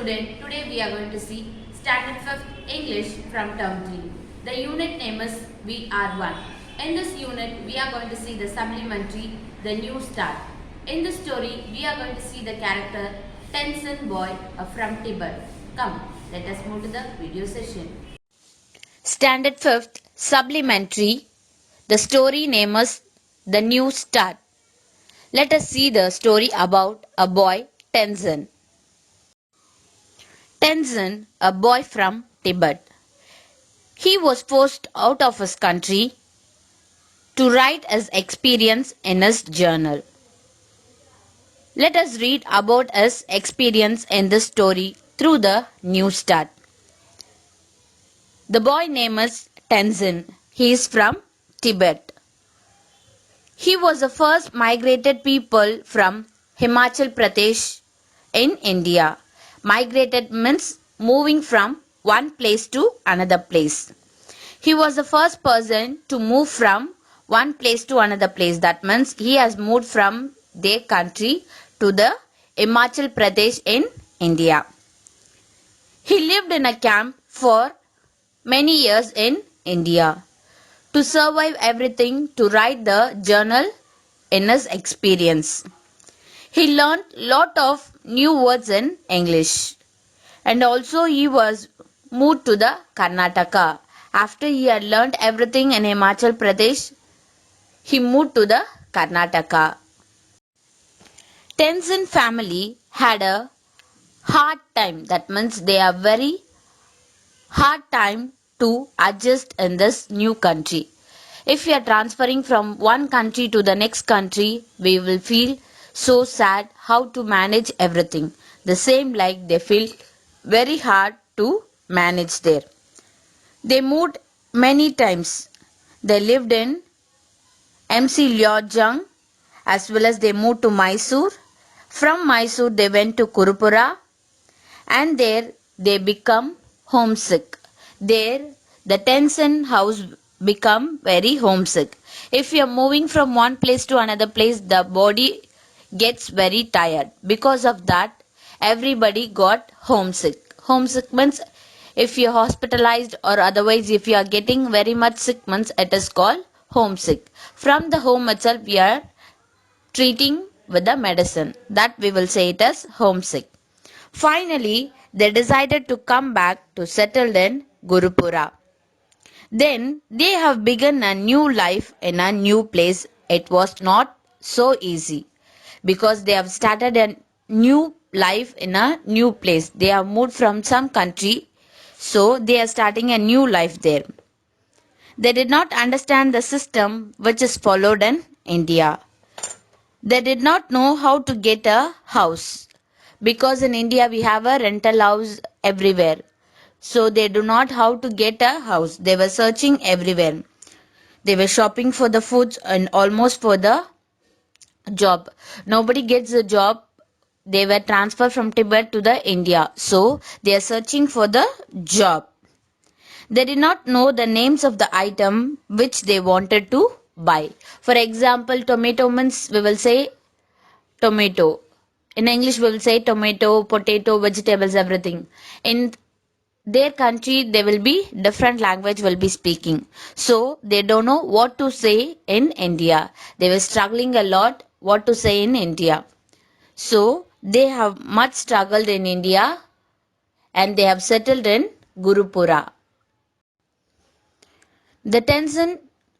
student, today we are going to see Standard 5th English from Term 3. The unit name is We Are One. In this unit, we are going to see the supplementary, The New Start. In this story, we are going to see the character Tenzin Boy from Tibet. Come, let us move to the video session. Standard 5th Supplementary. The story name is The New Start. Let us see the story about a boy, Tenzin. Tenzin, a boy from Tibet. He was forced out of his country to write his experience in his journal. Let us read about his experience in this story through the New Start. The boy name is Tenzin. He is from Tibet. He was the first migrated people from Himachal Pradesh in India. Migrated means moving from one place to another place. He was the first person to move from one place to another place. That means he has moved from their country to the Himachal Pradesh in India. He lived in a camp for many years in India. To survive everything, to write the journal in his experience. He learned lot of new words in English. And also he was moved to the Karnataka. After he had learned everything in Himachal Pradesh, he moved to the Karnataka. Tenzin family had a hard time. That means they are very hard time to adjust in this new country. If we are transferring from one country to the next country, we will feel so sad how to manage everything. The same like they feel very hard to manage there. They moved many times. They lived in MC Lyojang as well as they moved to Mysore. From Mysore they went to Kurupura and there they become homesick. There the Tenzin house become very homesick. If you are moving from one place to another place, the body gets very tired. Because of that, everybody got homesick. Homesick means if you are hospitalized or otherwise if you are getting very much sick means it is called homesick. From the home itself we are treating with the medicine. That we will say it as homesick. Finally, they decided to come back to settle in Gurupura. Then they have begun a new life in a new place. It was not so easy because they have started a new life in a new place. They have moved from some country, so they are starting a new life there. They did not understand the system which is followed in India. They did not know how to get a house because in India we have a rental house everywhere. So they do not how to get a house. They were searching everywhere. They were shopping for the foods and almost for the job. Nobody gets a job. They were transferred from Tibet to the India. So they are searching for the job. They did not know the names of the item which they wanted to buy. For example, tomato means we will say tomato. In English we will say tomato, potato, vegetables, everything. In their country there will be different language will be speaking, so they don't know what to say in India. They were struggling a lot what to say in India, so they have much struggled in India and they have settled in Gurupura. The Tenzin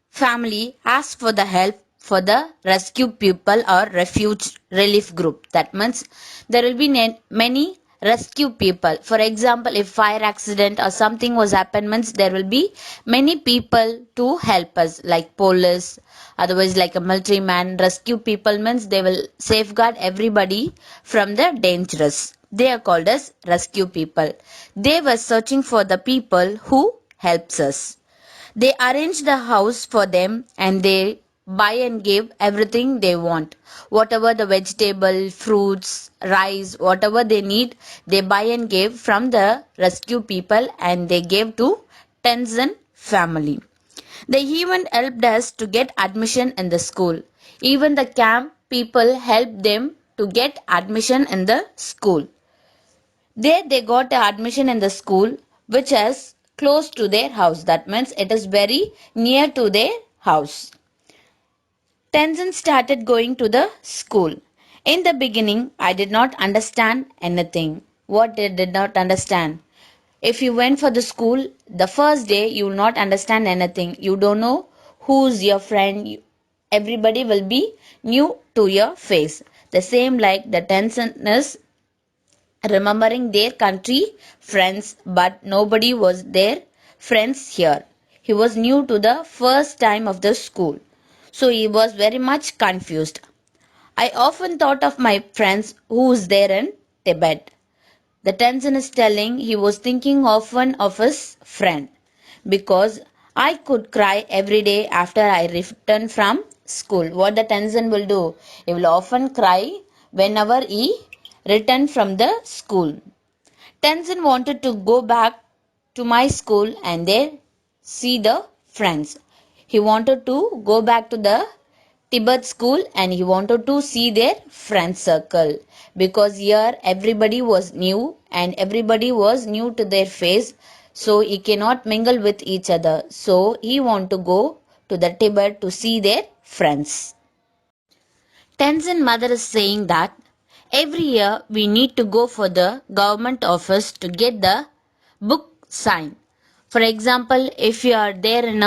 family asked for the help for the rescue people or refuge relief group. That means there will be many rescue people. For example, if fire accident or something was happened means there will be many people to help us like police, otherwise like a military man. Rescue people means they will safeguard everybody from the dangerous. They are called as rescue people. They were searching for the people who helps us. They arrange the house for them and they buy and give everything they want. Whatever the vegetable, fruits, rice, whatever they need, they buy and give from the rescue people and they gave to Tenzin family. They even helped us to get admission in the school. Even the camp people helped them to get admission in the school. There they got a admission in the school which is close to their house. That means it is very near to their house. Tenzin started going to the school. In the beginning, I did not understand anything. What they did not understand? If you went for the school, the first day you will not understand anything. You don't know who's your friend. Everybody will be new to your face. The same like the Tenzin is remembering their country friends, but nobody was their friends here. He was new to the first time of the school, so he was very much confused. I often thought of my friends who was there in Tibet. The Tenzin is telling he was thinking often of his friend because I could cry every day after I returned from school. What the Tenzin will do? He will often cry whenever he returned from the school. Tenzin wanted to go back to my school and there see the friends. He wanted to go back to the Tibet school and he wanted to see their friend circle because here everybody was new and everybody was new to their face, so he cannot mingle with each other. So he want to go to the Tibet to see their friends. Tenzin mother is saying that every year we need to go for the government office to get the book signed. For example, if you are there in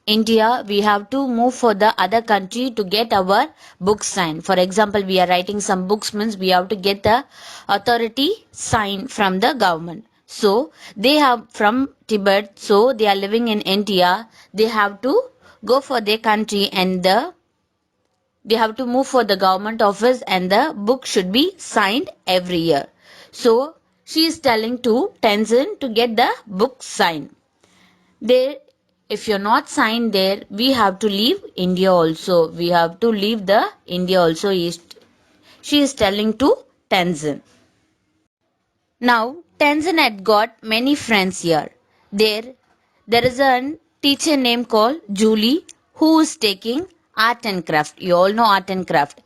India, we have to move for the other country to get our book signed. For example, we are writing some books means we have to get the authority sign from the government. So they have from Tibet, so they are living in India. They have to go for their country and they have to move for the government office and the book should be signed every year. So she is telling to Tenzin to get the book signed. There, if you're not signed there, we have to leave India also. We have to leave the India also. She is telling to Tenzin. Now Tenzin had got many friends here. There is a teacher named called Julie who is taking art and craft. You all know art and craft.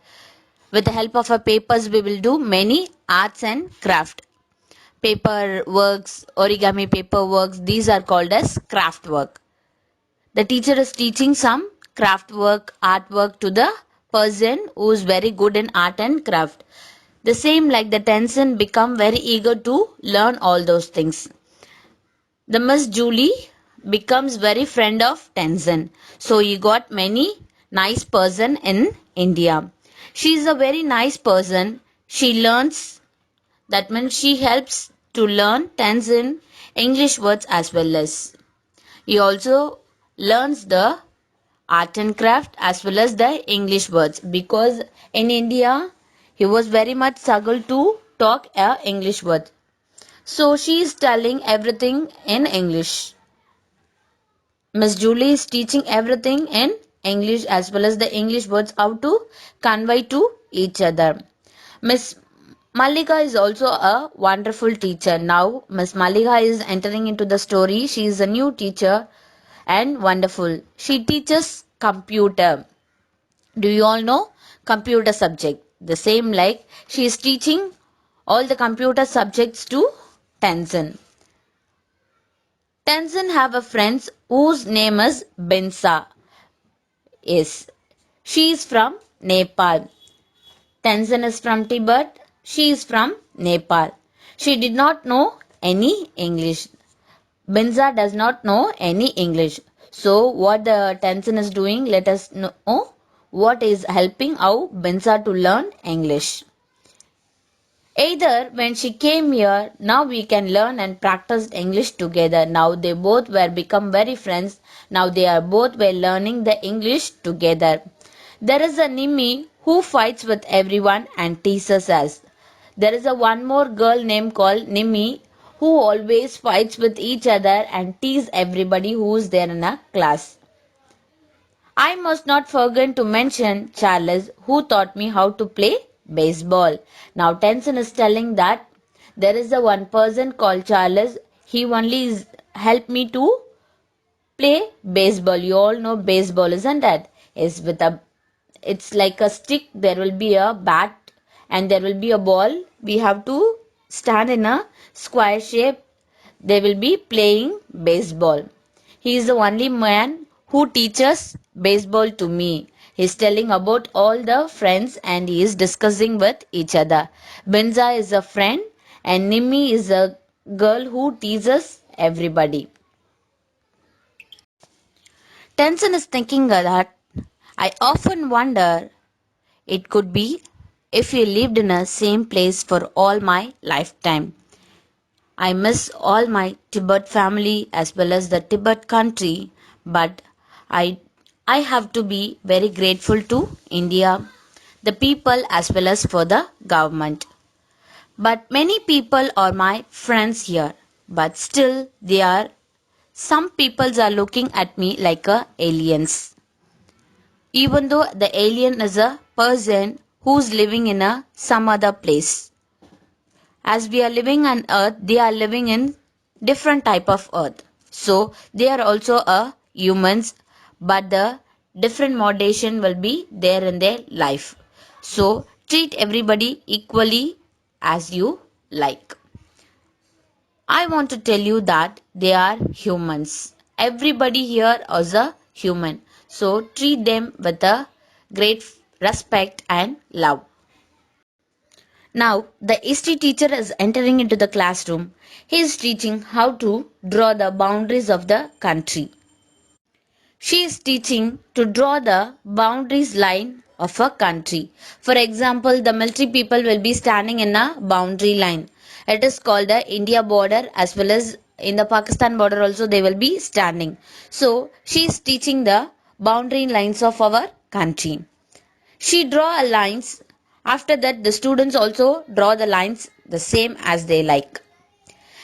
With the help of our papers, we will do many arts and craft. Paper works, origami paper works, these are called as craft work. The teacher is teaching some craft work, artwork to the person who is very good in art and craft. The same like the Tenzin become very eager to learn all those things. The Miss Julie becomes very friend of Tenzin. So he got many nice person in India. She is a very nice person. She learns, that means she helps to learn Tenzin English words as well as. He also learns the art and craft as well as the English words because in India he was very much struggled to talk English words. So she is telling everything in English. Miss Julie is teaching everything in English as well as the English words how to convey to each other. Miss Malika is also a wonderful teacher. Now Miss Malika is entering into the story. She is a new teacher and wonderful. She teaches computer. Do you all know computer subject? The same like she is teaching all the computer subjects to Tenzin. Tenzin have a friend whose name is Bensa. Yes, she is from Nepal. Tenzin is from Tibet. She is from Nepal. She did not know any English. Benza does not know any English. So what the Tenzin is doing, let us know what is helping how Benza to learn English. Either when she came here, now we can learn and practice English together. Now they both were become very friends. Now they are both were learning the English together. There is a Nimi who fights with everyone and teases us. There is a one more girl named called Nimi who always fights with each other and tease everybody who is there in a class. I must not forget to mention Charles who taught me how to play baseball. Now Tenzin is telling that there is a one person called Charles. He only helped me to play baseball. You all know baseball, isn't it? It's like a stick. There will be a bat and there will be a ball. We have to stand in a square shape. They will be playing baseball. He is the only man who teaches baseball to me. He is telling about all the friends and he is discussing with each other. Benza is a friend and Nimi is a girl who teases everybody. Tenson is thinking that I often wonder it could be if we lived in a same place for all my lifetime. I miss all my Tibet family as well as the Tibet country, but I I have to be very grateful to India, the people as well as for the government. But many people are my friends here, but still they are some peoples are looking at me like a aliens. Even though the alien is a person who's living in a some other place. As we are living on earth, they are living in different type of earth. So they are also a humans, but the different moderation will be there in their life. So treat everybody equally as you like. I want to tell you that they are humans. Everybody here is a human, so treat them with a great respect and love. Now, the history teacher is entering into the classroom. He is teaching how to draw the boundaries of the country. She is teaching to draw the boundaries line of a country. For example, the military people will be standing in a boundary line. It is called the India border as well as in the Pakistan border also they will be standing. So, she is teaching the boundary lines of our country. She draw a lines. After that, the students also draw the lines the same as they like.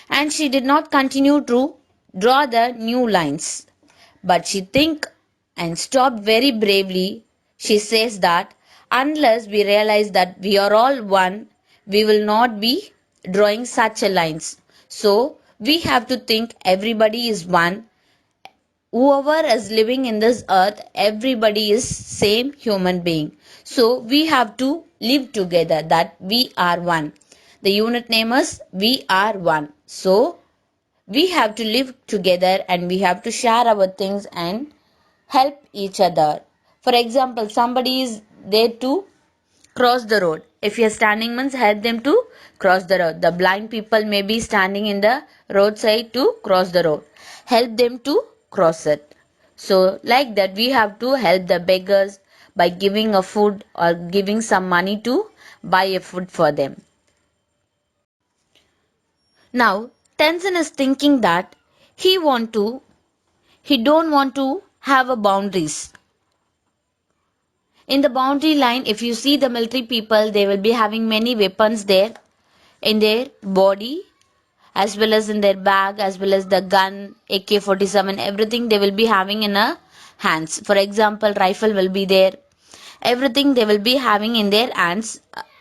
And she did not continue to draw the new lines. But she think and stopped very bravely. She says that unless we realize that we are all one, we will not be drawing such a lines. So we have to think everybody is one. Whoever is living in this earth, everybody is same human being. So we have to live together, that we are one. The unit name is we are one. So we have to live together and we have to share our things and help each other. For example, somebody is there to cross the road. If you are standing means help them to cross the road. The blind people may be standing in the roadside to cross the road. Help them to cross it. So like that we have to help the beggars by giving a food or giving some money to buy a food for them. Now Tenzin is thinking that he don't want to have a boundaries. In the boundary line, if you see the military people, they will be having many weapons there in their body as well as in their bag as well as the gun, AK-47, everything they will be having in a hands. For example, rifle will be there. Everything they will be having in their hands,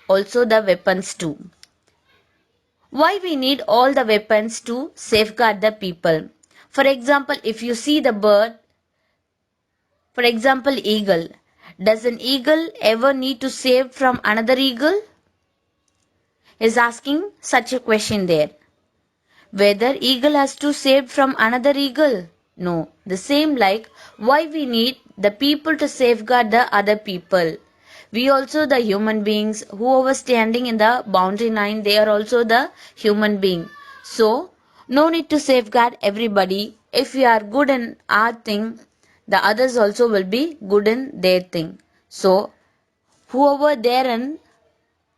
also the weapons too. Why we need all the weapons to safeguard the people? For example, if you see the bird, for example, eagle. Does an eagle ever need to save from another eagle? Is asking such a question there. Whether eagle has to save from another eagle? No. The same like why we need the people to safeguard the other people. We also the human beings who are standing in the boundary line, they are also the human being. So no need to safeguard everybody. If we are good in our thing, the others also will be good in their thing. So whoever there in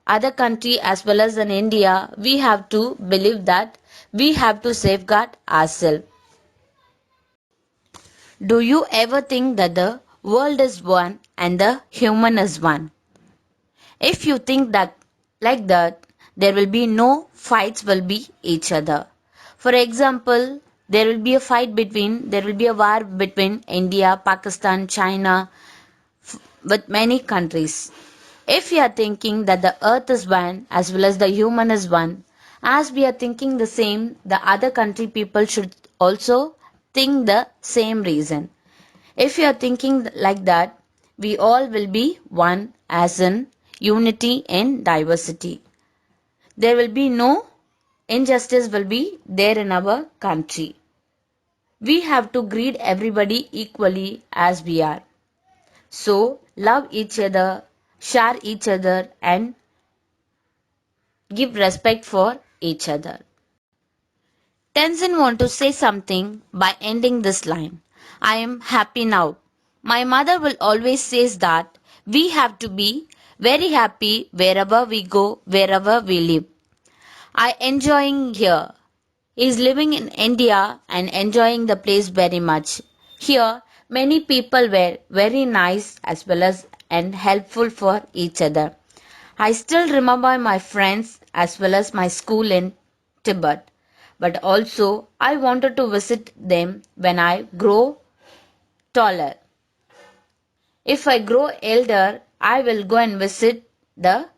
other country as well as in India, we have to believe that we have to safeguard ourselves. Do you ever think that the world is one and the human is one? If you think that like that, there will be no fights will be each other. For example, there will be a war between India, Pakistan, China, with many countries. If we are thinking that the earth is one as well as the human is one, as we are thinking the same, the other country people should also think the same reason. If we are thinking like that, we all will be one as in unity in diversity. There will be no injustice will be there in our country. We have to greet everybody equally as we are. So, love each other, share each other, and give respect for each other. Tenzin want to say something by ending this line. I am happy now. My mother will always says that we have to be very happy wherever we go, wherever we live. I enjoying here. He is living in India and enjoying the place very much. Here, many people were very nice as well as and helpful for each other. I still remember my friends as well as my school in Tibet. But also, I wanted to visit them when I grow taller. If I grow elder, I will go and visit the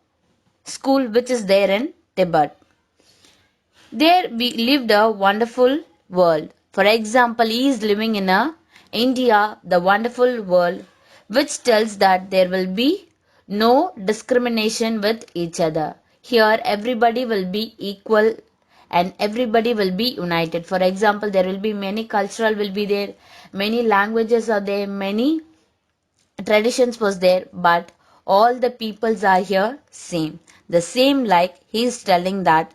school which is there in Tibet. There we lived a wonderful world. For example, he is living in a India, the wonderful world, which tells that there will be no discrimination with each other. Here everybody will be equal and everybody will be united. For example, there will be many cultural will be there, many languages are there, many traditions was there, but all the peoples are here same. The same like he is telling that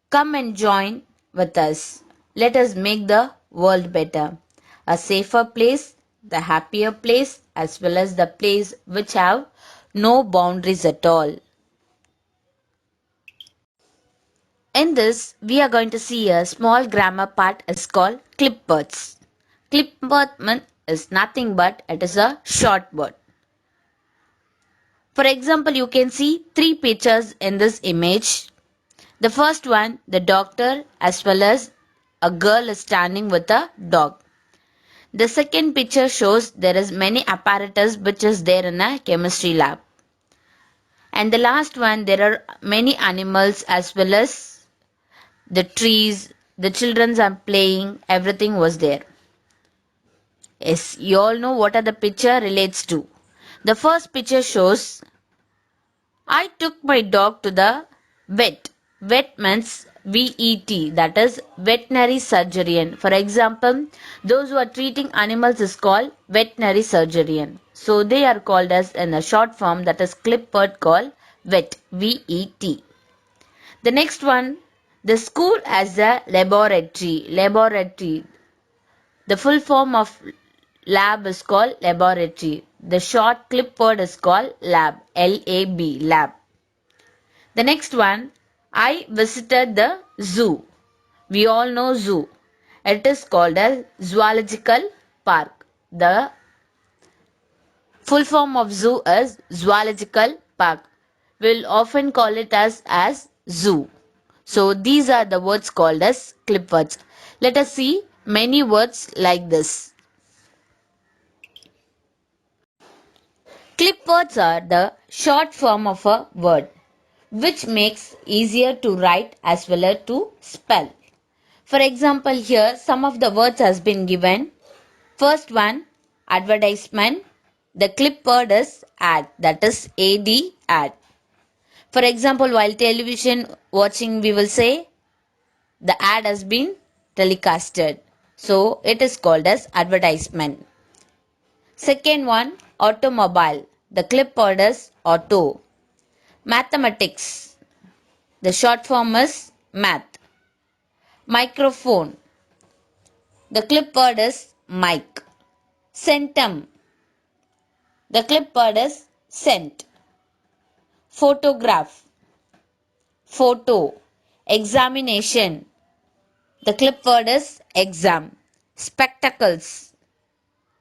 come and join with us. Let us make the world better. A safer place, the happier place, as well as the place which have no boundaries at all. In this, we are going to see a small grammar part is called clipboards. Clipboard is nothing but it is a short word. For example, you can see three pictures in this image. The first one, the doctor as well as a girl is standing with a dog. The second picture shows there is many apparatus which is there in a chemistry lab. And the last one, there are many animals as well as the trees, the children are playing, everything was there. Yes, you all know what are the picture relates to. The first picture shows I took my dog to the vet. Vet means VET, that is veterinary surgeon. For example, those who are treating animals is called veterinary surgeon. So they are called as in a short form, that is clipboard called vet, VET. The next one, the school as a laboratory. Laboratory. The full form of lab is called laboratory. The short clipboard is called lab, LAB, lab. The next one, I visited the zoo. We all know zoo. It is called as zoological park. The full form of zoo is zoological park. We'll often call it as zoo. So these are the words called as clipwords. Let us see many words like this. Clipwords are the short form of a word which makes easier to write as well as to spell. For example, here some of the words has been given. First one, advertisement. The clipboard is ad, that is AD, ad. For example, while television watching, we will say the ad has been telecasted. So it is called as advertisement. Second one, automobile. The clipboard is auto. Mathematics. The short form is math. Microphone. The clipboard is mic. Centum. The clipboard is cent. Photograph. Photo. Examination. The clipboard is exam. Spectacles.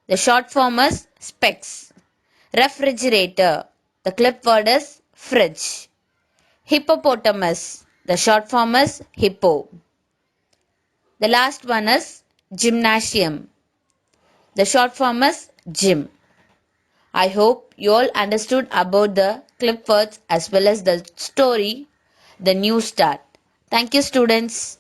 The short form is specs. Refrigerator. The clipboard is fridge. Hippopotamus. The short form is hippo. The last one is gymnasium. The short form is gym. I hope you all understood about the clipwords as well as the story, The New Start. Thank you, students.